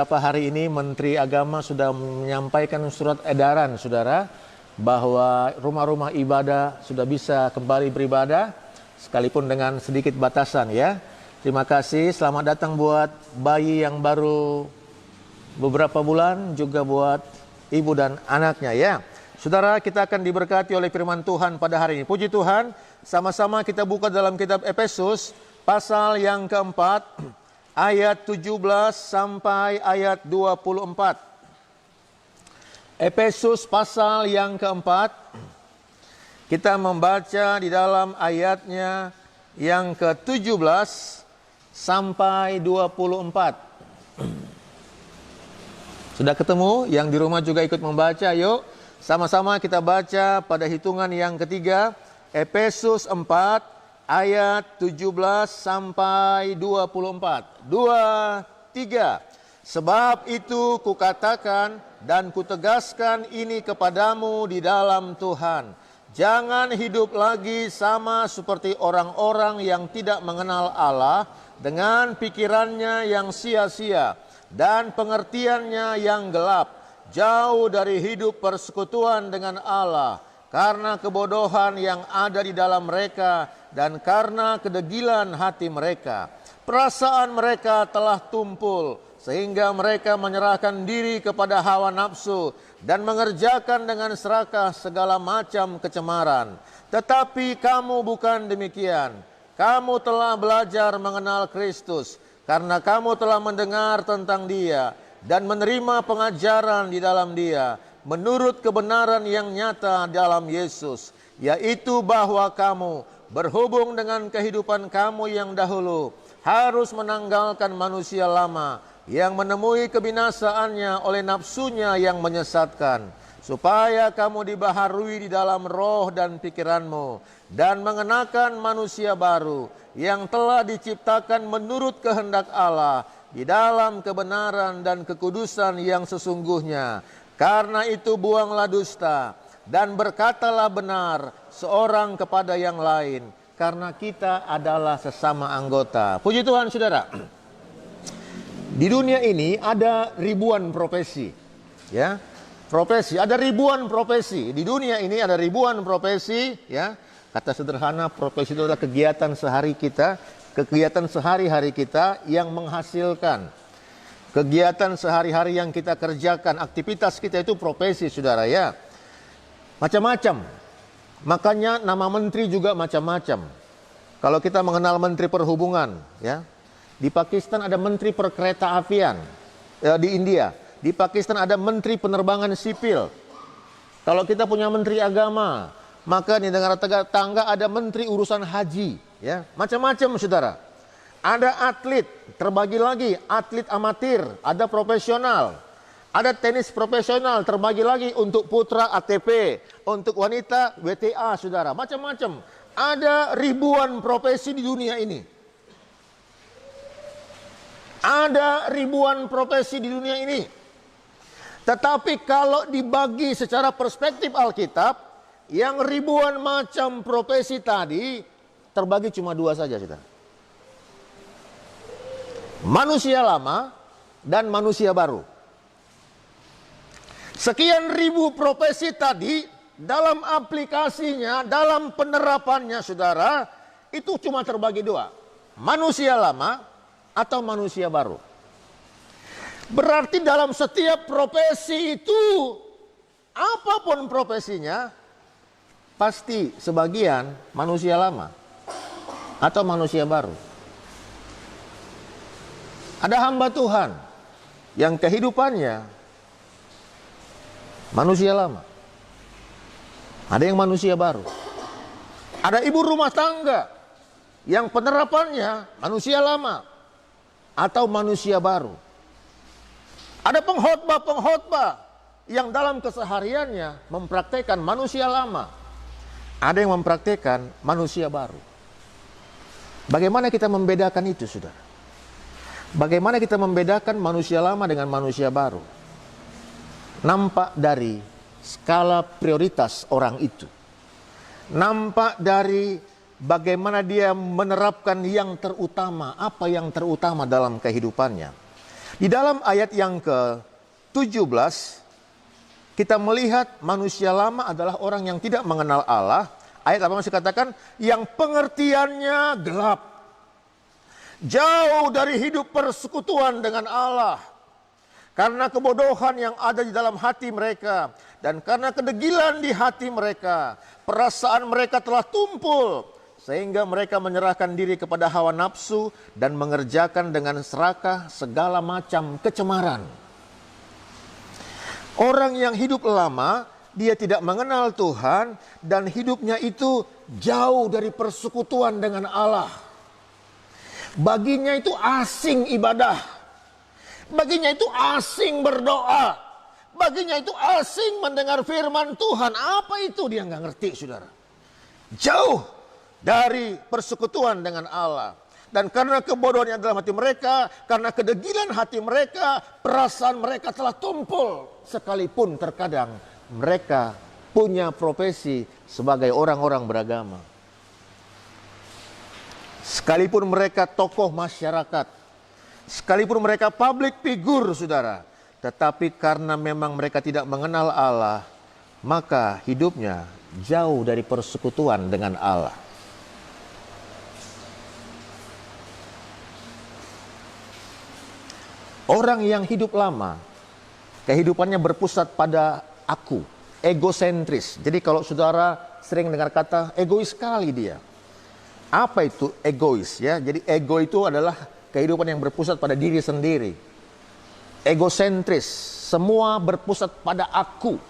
Beberapa hari ini Menteri Agama sudah menyampaikan surat edaran, saudara, bahwa rumah-rumah ibadah sudah bisa kembali beribadah, sekalipun dengan sedikit batasan ya. Terima kasih, selamat datang buat bayi yang baru beberapa bulan, juga buat ibu dan anaknya ya. Saudara, kita akan diberkati oleh firman Tuhan pada hari ini. Puji Tuhan, sama-sama kita buka dalam kitab Efesus, pasal yang keempat, ayat 17 sampai ayat 24. Efesus pasal yang keempat, kita membaca di dalam ayatnya yang ke-17 sampai 24. Sudah ketemu? Yang di rumah juga ikut membaca, yuk. Sama-sama kita baca pada hitungan yang ketiga, Efesus 4, ayat 17 sampai 24. 2, 3. Sebab itu kukatakan dan kutegaskan ini kepadamu di dalam Tuhan. Jangan hidup lagi sama seperti orang-orang yang tidak mengenal Allah dengan pikirannya yang sia-sia dan pengertiannya yang gelap. Jauh dari hidup persekutuan dengan Allah karena kebodohan yang ada di dalam mereka dan karena kedegilan hati mereka. Perasaan mereka telah tumpul sehingga mereka menyerahkan diri kepada hawa nafsu dan mengerjakan dengan serakah segala macam kecemaran. Tetapi kamu bukan demikian. Kamu telah belajar mengenal Kristus karena kamu telah mendengar tentang Dia dan menerima pengajaran di dalam Dia menurut kebenaran yang nyata dalam Yesus, yaitu bahwa kamu berhubung dengan kehidupan kamu yang dahulu harus menanggalkan manusia lama yang menemui kebinasaannya oleh nafsunya yang menyesatkan, supaya kamu dibaharui di dalam roh dan pikiranmu dan mengenakan manusia baru yang telah diciptakan menurut kehendak Allah di dalam kebenaran dan kekudusan yang sesungguhnya. Karena itu buanglah dusta dan berkatalah benar seorang kepada yang lain, karena kita adalah sesama anggota. Puji Tuhan, saudara. Di dunia ini ada ribuan profesi, ya. Profesi, ada ribuan profesi. Di dunia ini ada ribuan profesi, ya. Kata sederhana, profesi itu adalah kegiatan sehari kita, kegiatan sehari-hari kita yang menghasilkan. Kegiatan sehari-hari yang kita kerjakan, aktivitas kita itu profesi, saudara ya. Macam-macam. Makanya nama menteri juga macam-macam. Kalau kita mengenal menteri perhubungan, ya. Di Pakistan ada menteri perkereta apian. Di India, di Pakistan ada menteri penerbangan sipil. Kalau kita punya menteri agama, maka di negara tetangga ada menteri urusan haji, ya. Macam-macam, saudara. Ada atlet, terbagi lagi, atlet amatir, ada profesional. Ada tenis profesional, terbagi lagi untuk putra ATP, untuk wanita WTA, saudara. Macam-macam. Ada ribuan profesi di dunia ini. Ada ribuan profesi di dunia ini. Tetapi kalau dibagi secara perspektif Alkitab, yang ribuan macam profesi tadi terbagi cuma dua saja, saudara. Manusia lama dan manusia baru. Sekian ribu profesi tadi dalam aplikasinya, dalam penerapannya, saudara, itu cuma terbagi dua. Manusia lama atau manusia baru. Berarti dalam setiap profesi itu, apapun profesinya, pasti sebagian manusia lama atau manusia baru. Ada hamba Tuhan yang kehidupannya manusia lama. Ada yang manusia baru. Ada ibu rumah tangga yang penerapannya manusia lama atau manusia baru. Ada pengkhotbah-pengkhotbah yang dalam kesehariannya mempraktekkan manusia lama. Ada yang mempraktekkan manusia baru. Bagaimana kita membedakan itu, saudara? Bagaimana kita membedakan manusia lama dengan manusia baru? Nampak dari skala prioritas orang itu. Nampak dari bagaimana dia menerapkan yang terutama, apa yang terutama dalam kehidupannya. Di dalam ayat yang ke-17, kita melihat manusia lama adalah orang yang tidak mengenal Allah. Ayat 8 masih katakan, yang pengertiannya gelap. Jauh dari hidup persekutuan dengan Allah. Karena kebodohan yang ada di dalam hati mereka. Dan karena kedegilan di hati mereka. Perasaan mereka telah tumpul. Sehingga mereka menyerahkan diri kepada hawa nafsu. Dan mengerjakan dengan serakah segala macam kecemaran. Orang yang hidup lama, dia tidak mengenal Tuhan. Dan hidupnya itu jauh dari persekutuan dengan Allah. Baginya itu asing ibadah. Baginya itu asing berdoa. Baginya itu asing mendengar firman Tuhan. Apa itu dia nggak ngerti, saudara. Jauh dari persekutuan dengan Allah. Dan karena kebodohan yang dalam hati mereka, karena kedegilan hati mereka, perasaan mereka telah tumpul. Sekalipun terkadang mereka punya profesi sebagai orang-orang beragama. Sekalipun mereka tokoh masyarakat. Sekalipun mereka public figure, saudara. Tetapi karena memang mereka tidak mengenal Allah, maka hidupnya jauh dari persekutuan dengan Allah. Orang yang hidup lama, kehidupannya berpusat pada aku, egosentris. Jadi kalau saudara sering dengar kata egois sekali dia. Apa itu egois ya? Jadi ego itu adalah kehidupan yang berpusat pada diri sendiri. Egosentris, semua berpusat pada aku.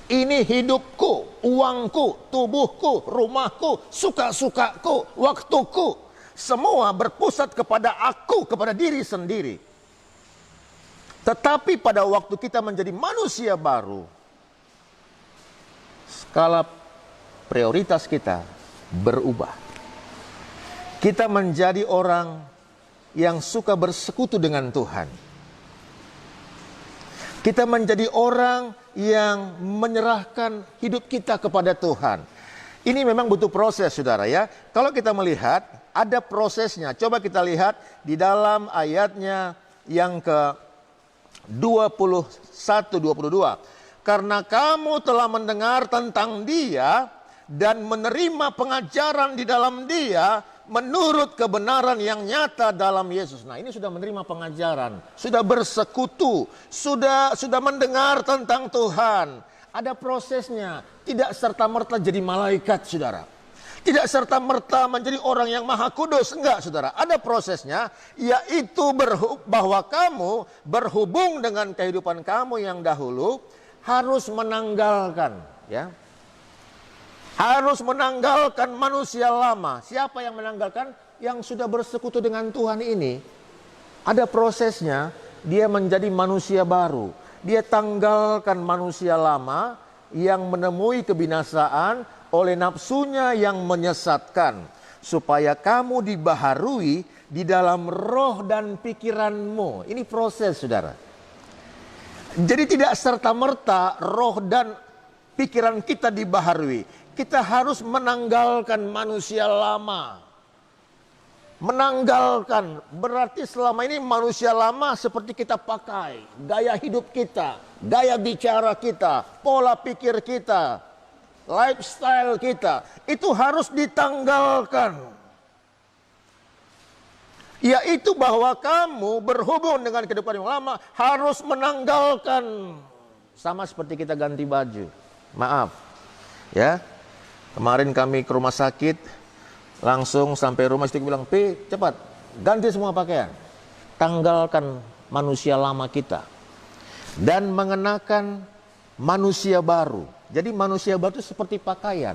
Ini hidupku, uangku, tubuhku, rumahku, suka-sukaku, waktuku. Semua berpusat kepada aku, kepada diri sendiri. Tetapi pada waktu kita menjadi manusia baru, skala prioritas kita berubah. Kita menjadi orang yang suka bersekutu dengan Tuhan. Kita menjadi orang yang menyerahkan hidup kita kepada Tuhan. Ini memang butuh proses, saudara ya. Kalau kita melihat, ada prosesnya. Coba kita lihat di dalam ayatnya yang ke-21-22. Karena kamu telah mendengar tentang Dia dan menerima pengajaran di dalam Dia, menurut kebenaran yang nyata dalam Yesus. Nah, ini sudah menerima pengajaran, sudah bersekutu, sudah mendengar tentang Tuhan. Ada prosesnya, tidak serta-merta jadi malaikat, saudara. Tidak serta-merta menjadi orang yang maha kudus, enggak, saudara. Ada prosesnya, yaitu bahwa kamu berhubung dengan kehidupan kamu yang dahulu harus menanggalkan, ya. Harus menanggalkan manusia lama. Siapa yang menanggalkan? Yang sudah bersekutu dengan Tuhan ini. Ada prosesnya, dia menjadi manusia baru. Dia tanggalkan manusia lama yang menemui kebinasaan oleh nafsunya yang menyesatkan. Supaya kamu dibaharui di dalam roh dan pikiranmu. Ini proses, saudara. Jadi tidak serta-merta roh dan pikiran kita dibaharui. Kita harus menanggalkan manusia lama. Menanggalkan berarti selama ini manusia lama seperti kita pakai. Gaya hidup kita, gaya bicara kita, pola pikir kita, lifestyle kita. Itu harus ditanggalkan. Yaitu bahwa kamu berhubung dengan kehidupan yang lama harus menanggalkan. Sama seperti kita ganti baju. Maaf, ya. Kemarin kami ke rumah sakit, langsung sampai rumah istri bilang, "Pi, cepat, ganti semua pakaian. Tanggalkan manusia lama kita. Dan mengenakan manusia baru." Jadi manusia baru itu seperti pakaian.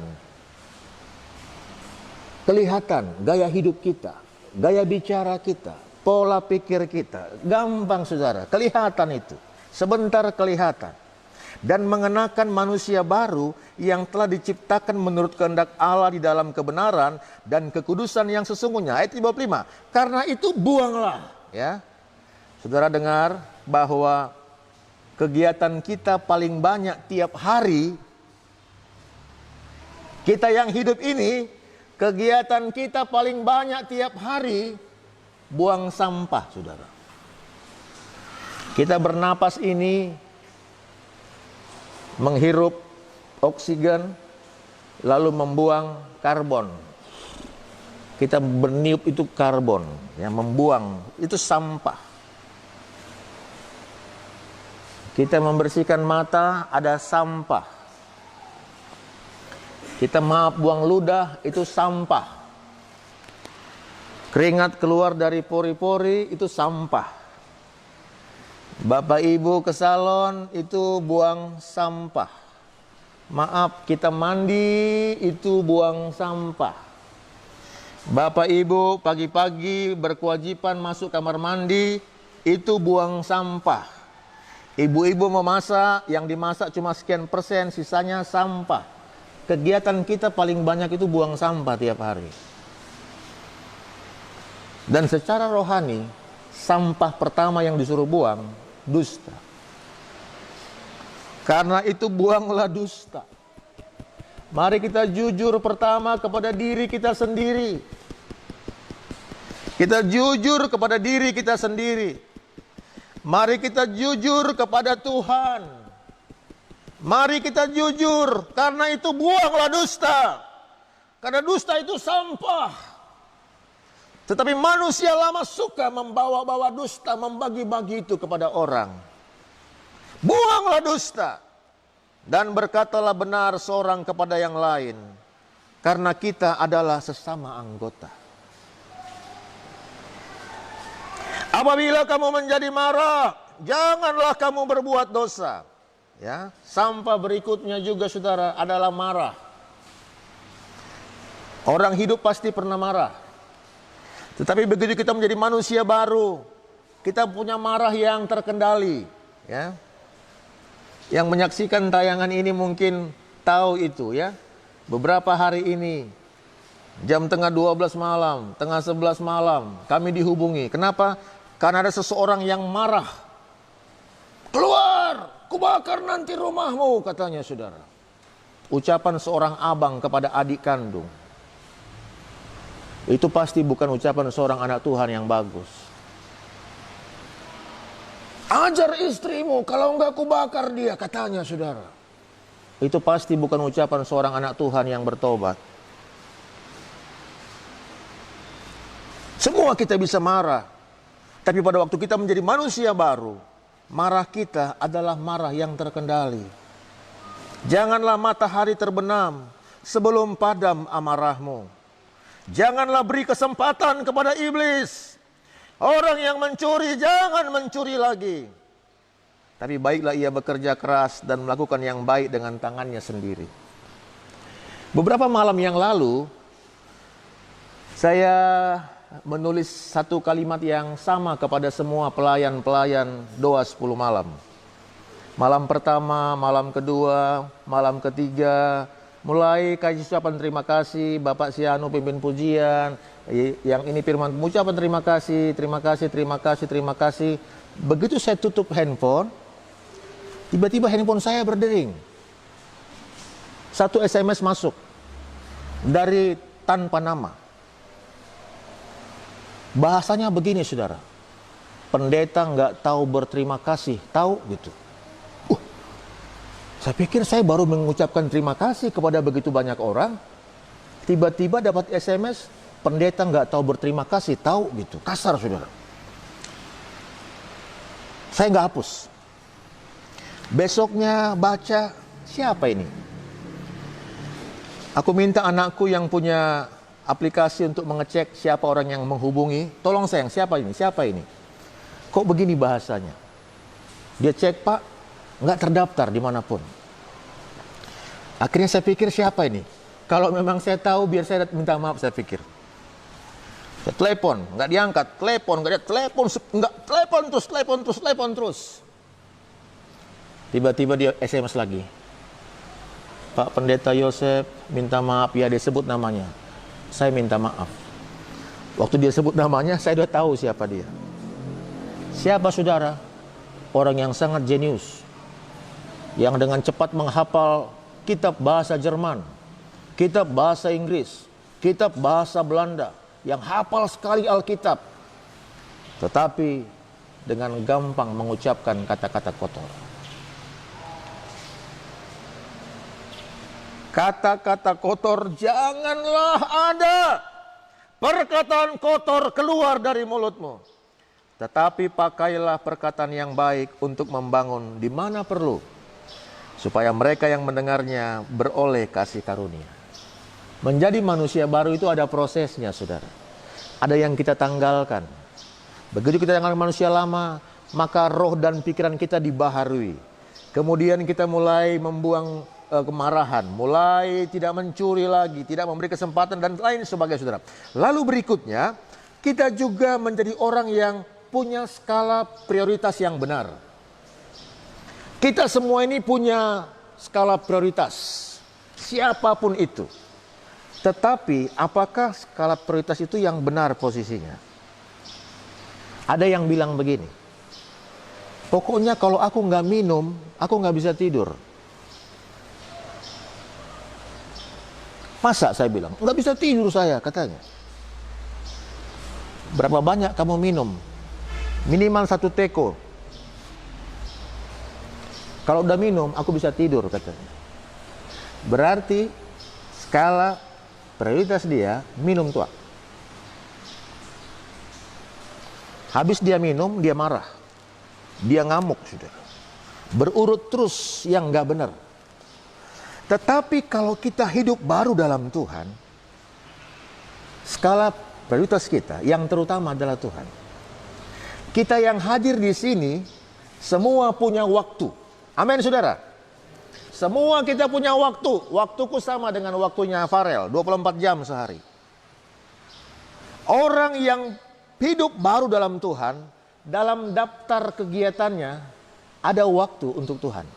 Kelihatan gaya hidup kita, gaya bicara kita, pola pikir kita. Gampang, saudara, kelihatan itu. Sebentar kelihatan. Dan mengenakan manusia baru yang telah diciptakan menurut kehendak Allah di dalam kebenaran dan kekudusan yang sesungguhnya. Ayat 55. Karena itu buanglah, ya. Saudara dengar bahwa kegiatan kita paling banyak tiap hari. Kita yang hidup ini, kegiatan kita paling banyak tiap hari buang sampah, saudara. Kita bernapas ini menghirup oksigen lalu membuang karbon. Kita berniup itu karbon, yang membuang itu sampah. Kita membersihkan mata, ada sampah. Kita buang ludah, itu sampah. Keringat keluar dari pori-pori, itu sampah. Bapak Ibu ke salon, itu buang sampah. Maaf, kita mandi, itu buang sampah. Bapak Ibu pagi-pagi berkewajiban masuk kamar mandi, itu buang sampah. Ibu-ibu memasak, yang dimasak cuma sekian persen, sisanya sampah. Kegiatan kita paling banyak itu buang sampah tiap hari. Dan secara rohani, sampah pertama yang disuruh buang, dusta. Karena itu buanglah dusta. Mari kita jujur pertama kepada diri kita sendiri. Kita jujur kepada diri kita sendiri. Mari kita jujur kepada Tuhan. Mari kita jujur, karena itu buanglah dusta. Karena dusta itu sampah. Tetapi manusia lama suka membawa-bawa dusta, membagi-bagi itu kepada orang. Buanglah dusta. Dan berkatalah benar seorang kepada yang lain, karena kita adalah sesama anggota. Apabila kamu menjadi marah, janganlah kamu berbuat dosa. Ya, sampah berikutnya juga saudara adalah marah. Orang hidup pasti pernah marah. Tetapi begitu kita menjadi manusia baru, kita punya marah yang terkendali. Ya. Yang menyaksikan tayangan ini mungkin tahu itu ya. Beberapa hari ini jam tengah 12 malam, tengah 11 malam kami dihubungi. Kenapa? Karena ada seseorang yang marah. Keluar, kubakar nanti rumahmu, katanya saudara. Ucapan seorang abang kepada adik kandung. Itu pasti bukan ucapan seorang anak Tuhan yang bagus. Ajar istrimu, kalau enggak kubakar dia, katanya saudara. Itu pasti bukan ucapan seorang anak Tuhan yang bertobat. Semua kita bisa marah. Tapi pada waktu kita menjadi manusia baru, marah kita adalah marah yang terkendali. Janganlah matahari terbenam sebelum padam amarahmu. Janganlah beri kesempatan kepada iblis. Orang yang mencuri jangan mencuri lagi. Tapi baiklah ia bekerja keras dan melakukan yang baik dengan tangannya sendiri. Beberapa malam yang lalu saya menulis satu kalimat yang sama kepada semua pelayan-pelayan doa 10 malam. Malam pertama, malam kedua, malam ketiga, mulai kasih ucapan terima kasih, Bapak Sianu pimpin pujian, yang ini firman ucapan terima kasih, terima kasih, terima kasih, terima kasih. Begitu saya tutup handphone, tiba-tiba handphone saya berdering. Satu SMS masuk dari tanpa nama. Bahasanya begini saudara, pendeta nggak tahu berterima kasih, tahu gitu. Saya pikir saya baru mengucapkan terima kasih kepada begitu banyak orang. Tiba-tiba dapat SMS, pendeta nggak tahu berterima kasih, tahu gitu. Kasar saudara. Saya nggak hapus. Besoknya baca, siapa ini? Aku minta anakku yang punya aplikasi untuk mengecek siapa orang yang menghubungi. Tolong sayang, siapa ini? Siapa ini? Kok begini bahasanya? Dia cek, Pak, nggak terdaftar dimanapun. Akhirnya saya pikir siapa ini? Kalau memang saya tahu biar saya minta maaf, saya pikir. Saya telepon, nggak diangkat, telepon, nggak ada, telepon terus. Tiba-tiba dia SMS lagi. Pak Pendeta Yosef minta maaf, ya dia sebut namanya. Saya minta maaf. Waktu dia sebut namanya, saya sudah tahu siapa dia. Siapa saudara? Orang yang sangat jenius. Yang dengan cepat menghafal kitab bahasa Jerman, kitab bahasa Inggris, kitab bahasa Belanda, yang hafal sekali Alkitab. Tetapi dengan gampang mengucapkan kata-kata kotor. Kata-kata kotor janganlah ada perkataan kotor keluar dari mulutmu. Tetapi pakailah perkataan yang baik untuk membangun di mana perlu, supaya mereka yang mendengarnya beroleh kasih karunia. Menjadi manusia baru itu ada prosesnya, saudara. Ada yang kita tanggalkan. Begitu kita tanggalkan manusia lama, maka roh dan pikiran kita dibaharui. Kemudian kita mulai membuang kemarahan, mulai tidak mencuri lagi, tidak memberi kesempatan dan lain sebagainya, saudara. Lalu berikutnya, kita juga menjadi orang yang punya skala prioritas yang benar. Kita semua ini punya skala prioritas, siapapun itu. Tetapi apakah skala prioritas itu yang benar posisinya? Ada yang bilang begini, pokoknya kalau aku nggak minum, aku nggak bisa tidur. Masa, saya bilang, nggak bisa tidur saya, katanya. Berapa banyak kamu minum? Minimal 1 teko. Kalau udah minum, aku bisa tidur, katanya. Berarti skala prioritas dia minum tua. Habis dia minum, dia marah. Dia ngamuk, saudara. Berurut terus yang nggak benar. Tetapi kalau kita hidup baru dalam Tuhan, skala prioritas kita yang terutama adalah Tuhan. Kita yang hadir di sini semua punya waktu. Amin, saudara. Semua kita punya waktu. Waktuku sama dengan waktunya Farel, 24 jam sehari. Orang yang hidup baru dalam Tuhan, dalam daftar kegiatannya ada waktu untuk Tuhan.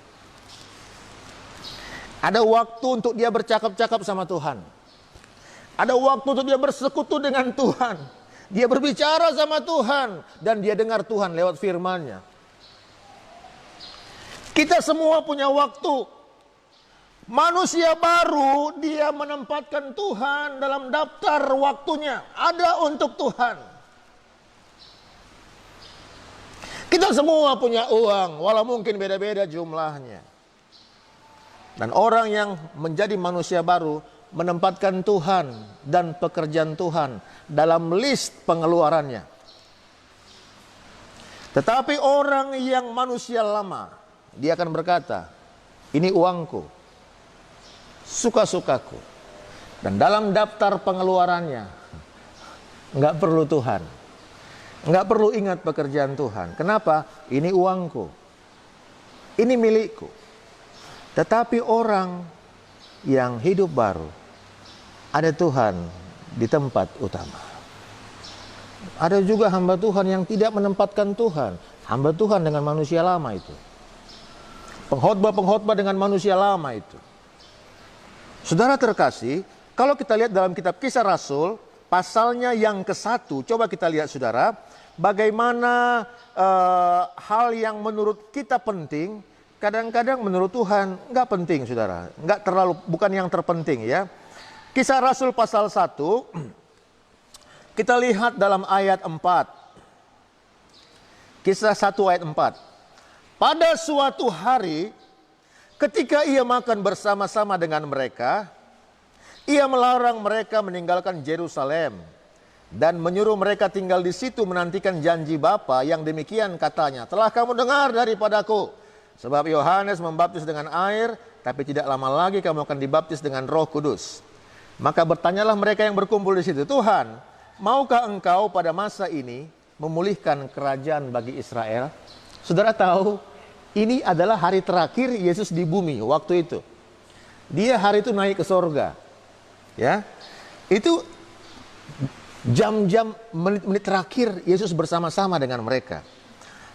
Ada waktu untuk dia bercakap-cakap sama Tuhan. Ada waktu untuk dia bersekutu dengan Tuhan. Dia berbicara sama Tuhan. Dan dia dengar Tuhan lewat firman-Nya. Kita semua punya waktu. Manusia baru, dia menempatkan Tuhan dalam daftar waktunya. Ada untuk Tuhan. Kita semua punya uang, walau mungkin beda-beda jumlahnya. Dan orang yang menjadi manusia baru menempatkan Tuhan dan pekerjaan Tuhan dalam list pengeluarannya. Tetapi orang yang manusia lama, dia akan berkata, ini uangku, suka-sukaku. Dan dalam daftar pengeluarannya, nggak perlu Tuhan. Nggak perlu ingat pekerjaan Tuhan. Kenapa? Ini uangku. Ini milikku. Tetapi orang yang hidup baru, ada Tuhan di tempat utama. Ada juga hamba Tuhan yang tidak menempatkan Tuhan. Hamba Tuhan dengan manusia lama itu. Pengkhotbah-pengkhotbah dengan manusia lama itu. Saudara terkasih, kalau kita lihat dalam kitab Kisah Rasul, pasalnya yang ke-1, coba kita lihat, saudara, bagaimana hal yang menurut kita penting, kadang-kadang menurut Tuhan nggak penting, saudara. Nggak terlalu, bukan yang terpenting, ya. Kisah Rasul pasal 1, kita lihat dalam ayat 4. Kisah 1 ayat 4. Pada suatu hari, ketika ia makan bersama-sama dengan mereka, ia melarang mereka meninggalkan Yerusalem dan menyuruh mereka tinggal di situ menantikan janji Bapa yang demikian katanya, telah kamu dengar daripadaku. Sebab Yohanes membaptis dengan air, tapi tidak lama lagi kamu akan dibaptis dengan Roh Kudus. Maka bertanyalah mereka yang berkumpul di situ, Tuhan, maukah engkau pada masa ini memulihkan kerajaan bagi Israel? Saudara tahu, ini adalah hari terakhir Yesus di bumi waktu itu. Dia hari itu naik ke sorga. Ya, itu jam-jam, menit-menit terakhir Yesus bersama-sama dengan mereka.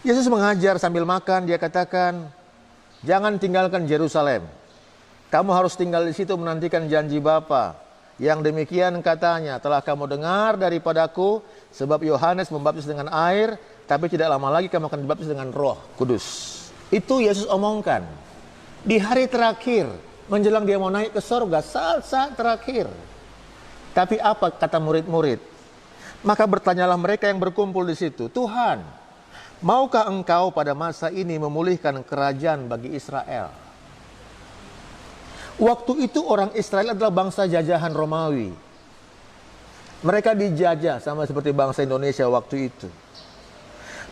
Yesus mengajar sambil makan, dia katakan, jangan tinggalkan Yerusalem. Kamu harus tinggal di situ menantikan janji Bapa. Yang demikian katanya, telah kamu dengar daripadaku, sebab Yohanes membaptis dengan air, tapi tidak lama lagi kamu akan dibaptis dengan Roh Kudus. Itu Yesus omongkan. Di hari terakhir, menjelang dia mau naik ke sorga, saat-saat terakhir. Tapi apa kata murid-murid? Maka bertanyalah mereka yang berkumpul di situ, Tuhan, Maukah engkau pada masa ini memulihkan kerajaan bagi Israel? Waktu itu orang Israel adalah bangsa jajahan Romawi. Mereka dijajah sama seperti bangsa Indonesia waktu itu.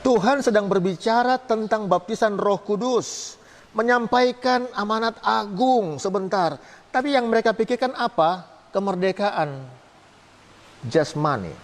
Tuhan sedang berbicara tentang baptisan Roh Kudus, menyampaikan amanat agung sebentar. Tapi yang mereka pikirkan apa? Kemerdekaan jasmani.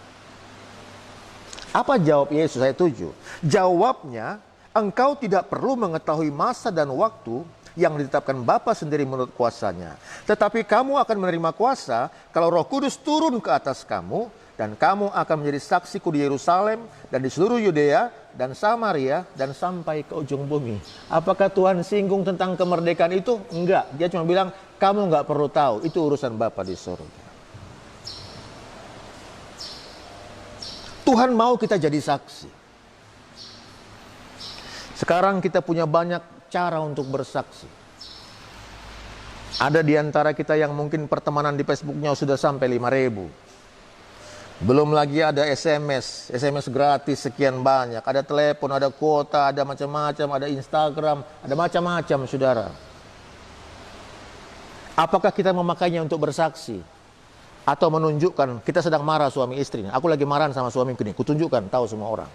Apa jawab Yesus ayat 7? Jawabnya, engkau tidak perlu mengetahui masa dan waktu yang ditetapkan Bapa sendiri menurut kuasanya. Tetapi kamu akan menerima kuasa kalau Roh Kudus turun ke atas kamu, dan kamu akan menjadi saksiku di Yerusalem dan di seluruh Yudea dan Samaria dan sampai ke ujung bumi. Apakah Tuhan singgung tentang kemerdekaan itu? Enggak. Dia cuma bilang, kamu enggak perlu tahu, itu urusan Bapa di surga. Tuhan mau kita jadi saksi. Sekarang kita punya banyak cara untuk bersaksi. Ada di antara kita yang mungkin pertemanan di Facebooknya sudah sampai 5.000. Belum lagi ada SMS gratis sekian banyak. Ada telepon, ada kuota, ada macam-macam, ada Instagram, ada macam-macam, saudara. Apakah kita memakainya untuk bersaksi? Atau menunjukkan kita sedang marah suami istri. Aku lagi marah sama suamiku ini, kutunjukkan, tahu semua orang.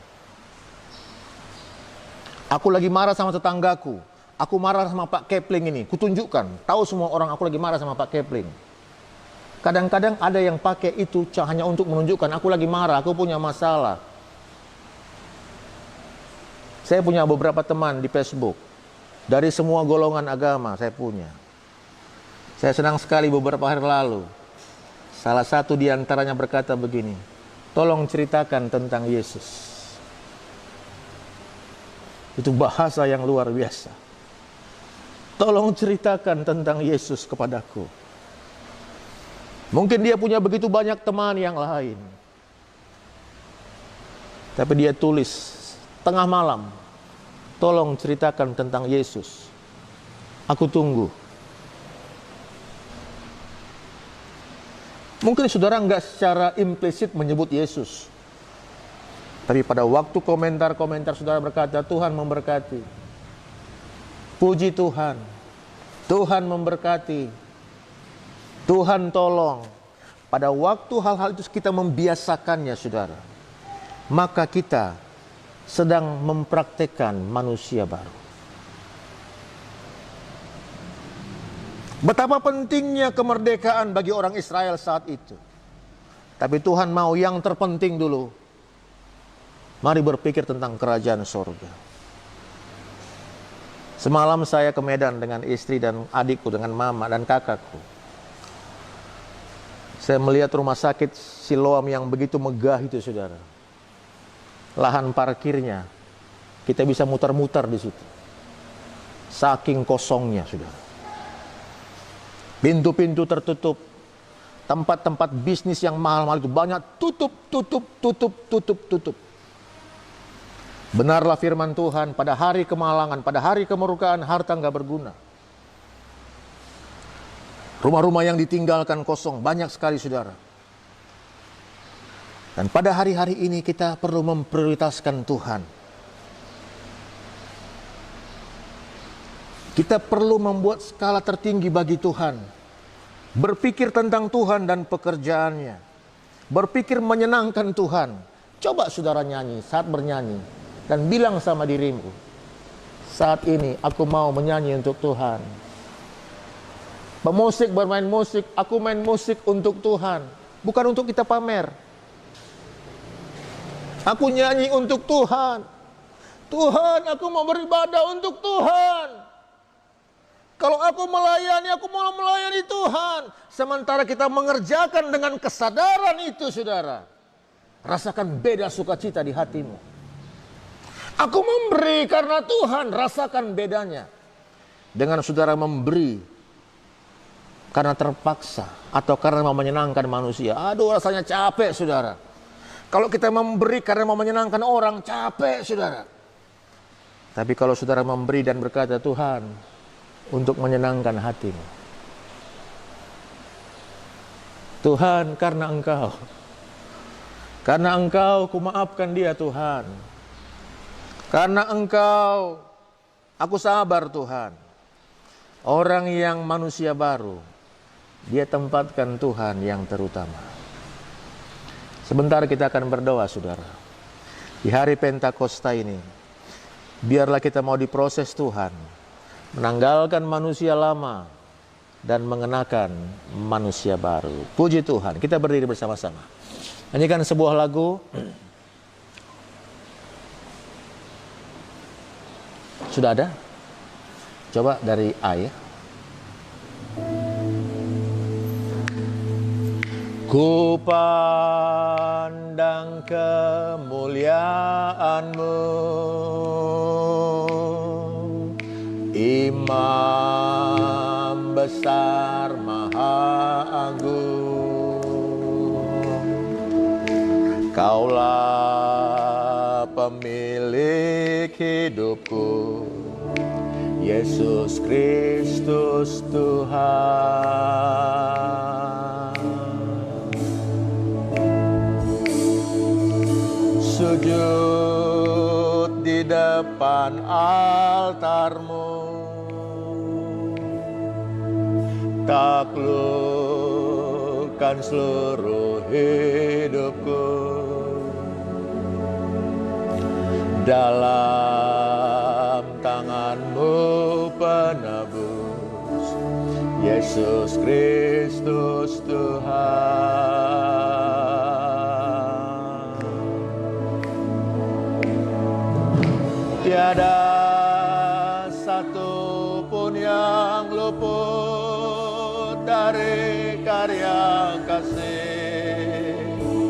Aku lagi marah sama tetanggaku. Aku marah sama Pak Kepling ini, kutunjukkan, tahu semua orang aku lagi marah sama Pak Kepling. Kadang-kadang ada yang pakai itu hanya untuk menunjukkan aku lagi marah, aku punya masalah. Saya punya beberapa teman di Facebook. Dari semua golongan agama saya punya. Saya senang sekali beberapa hari lalu. Salah satu di antaranya berkata begini, tolong ceritakan tentang Yesus. Itu bahasa yang luar biasa. Tolong ceritakan tentang Yesus kepadaku. Mungkin dia punya begitu banyak teman yang lain. Tapi dia tulis tengah malam, tolong ceritakan tentang Yesus. Aku tunggu. Mungkin saudara enggak secara implisit menyebut Yesus. Tapi pada waktu komentar-komentar saudara berkata, Tuhan memberkati. Puji Tuhan. Tuhan memberkati. Tuhan tolong. Pada waktu hal-hal itu kita membiasakannya, saudara, maka kita sedang mempraktekkan manusia baru. Betapa pentingnya kemerdekaan bagi orang Israel saat itu. Tapi Tuhan mau yang terpenting dulu. Mari berpikir tentang kerajaan surga. Semalam saya ke Medan dengan istri dan adikku, dengan mama dan kakakku. Saya melihat rumah sakit Siloam yang begitu megah itu, saudara. Lahan parkirnya, kita bisa muter-muter di situ. Saking kosongnya, saudara. Pintu-pintu tertutup. Tempat-tempat bisnis yang mahal-mahal itu banyak tutup. Benarlah firman Tuhan, pada hari kemalangan, pada hari kemurkaan, harta nggak berguna. Rumah-rumah yang ditinggalkan kosong, banyak sekali, saudara. Dan pada hari-hari ini kita perlu memprioritaskan Tuhan. Kita perlu membuat skala tertinggi bagi Tuhan. Berpikir tentang Tuhan dan pekerjaannya. Berpikir menyenangkan Tuhan. Coba saudara nyanyi, saat bernyanyi. Dan bilang sama dirimu, saat ini aku mau menyanyi untuk Tuhan. Pemusik bermain musik, aku main musik untuk Tuhan. Bukan untuk kita pamer. Aku nyanyi untuk Tuhan. Tuhan, aku mau beribadah untuk Tuhan. Kalau aku melayani, aku mau melayani Tuhan. Sementara kita mengerjakan dengan kesadaran itu, saudara. Rasakan beda sukacita di hatimu. Aku memberi karena Tuhan, rasakan bedanya. Dengan saudara memberi karena terpaksa atau karena mau menyenangkan manusia. Aduh, rasanya capek, saudara. Kalau kita memberi karena mau menyenangkan orang, capek, saudara. Tapi kalau saudara memberi dan berkata, Tuhan, untuk menyenangkan hatimu. Tuhan, karena Engkau kumaafkan dia, Tuhan. Karena Engkau, aku sabar Tuhan. Orang yang manusia baru, dia tempatkan Tuhan yang terutama. Sebentar kita akan berdoa, saudara. Di hari Pentakosta ini, biarlah kita mau diproses Tuhan, menanggalkan manusia lama dan mengenakan manusia baru. Puji Tuhan, kita berdiri bersama-sama. Nyanyikan sebuah lagu. Sudah ada? Coba dari A ya. Ku pandang kemuliaan-Mu, Imam besar maha agung. Kaulah pemilik hidupku, Yesus Kristus Tuhan. Sujud di depan altar-Mu, taklukkan seluruh hidupku. Dalam tangan-Mu penebus, Yesus Kristus Tuhan. Tiada satu pun yang luput dari karya kasih-Mu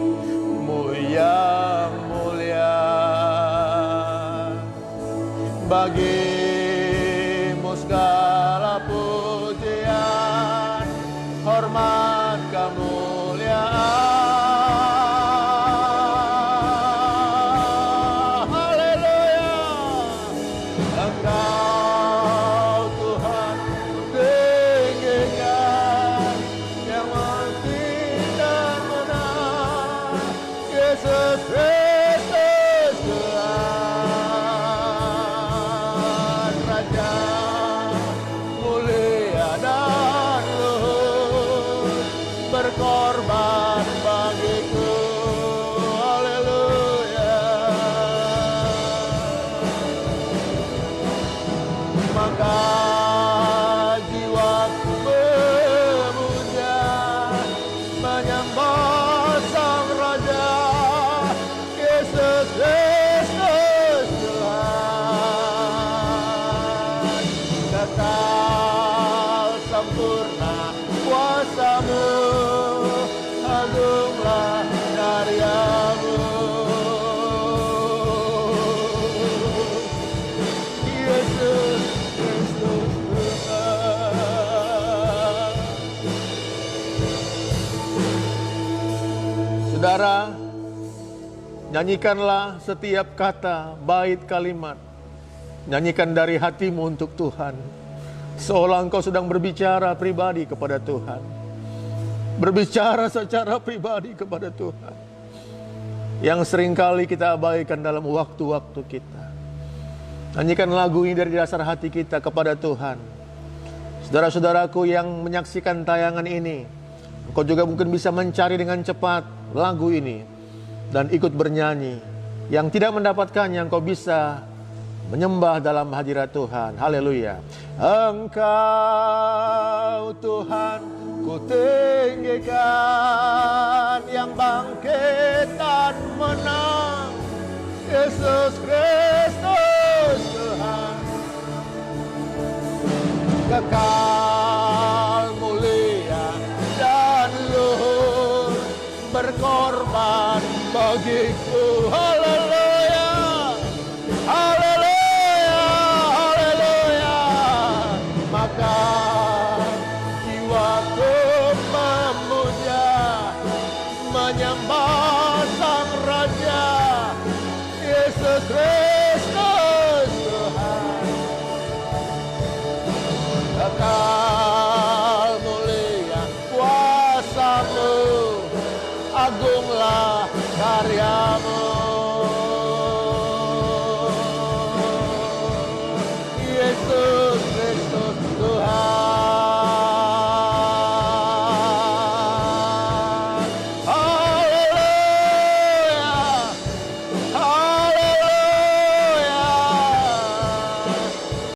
yang mulia. Bagi-Mu segala pujian, hormat, kemuliaan. Berkorban bagiku, haleluya. Maka jiwaku memuja, menyembah Sang Raja, Yesus Kristus Tuhan. Kekal sempurna kuasa-Mu, agunglah karya-Mu, Yesus Kristus Tuhan. Saudara, nyanyikanlah setiap kata, bait, kalimat. Nyanyikan dari hatimu untuk Tuhan, seolah engkau sedang berbicara pribadi kepada Tuhan. Berbicara secara pribadi kepada Tuhan, yang seringkali kita abaikan dalam waktu-waktu kita. Nyanyikan lagu ini dari dasar hati kita kepada Tuhan. Saudara-saudaraku yang menyaksikan tayangan ini, engkau juga mungkin bisa mencari dengan cepat lagu ini dan ikut bernyanyi. Yang tidak mendapatkannya, engkau bisa menyembah dalam hadirat Tuhan. Haleluya. Engkau Tuhan ku tinggikan, yang bangkit dan menang, Yesus Kristus Tuhan. Kekal, mulia dan luhur, berkorban bagiku. Haleluya, haleluya, haleluya. Maka jiwaku memuja, menyembah Sang Raja, Yesus Kristus Tuhan. Kekal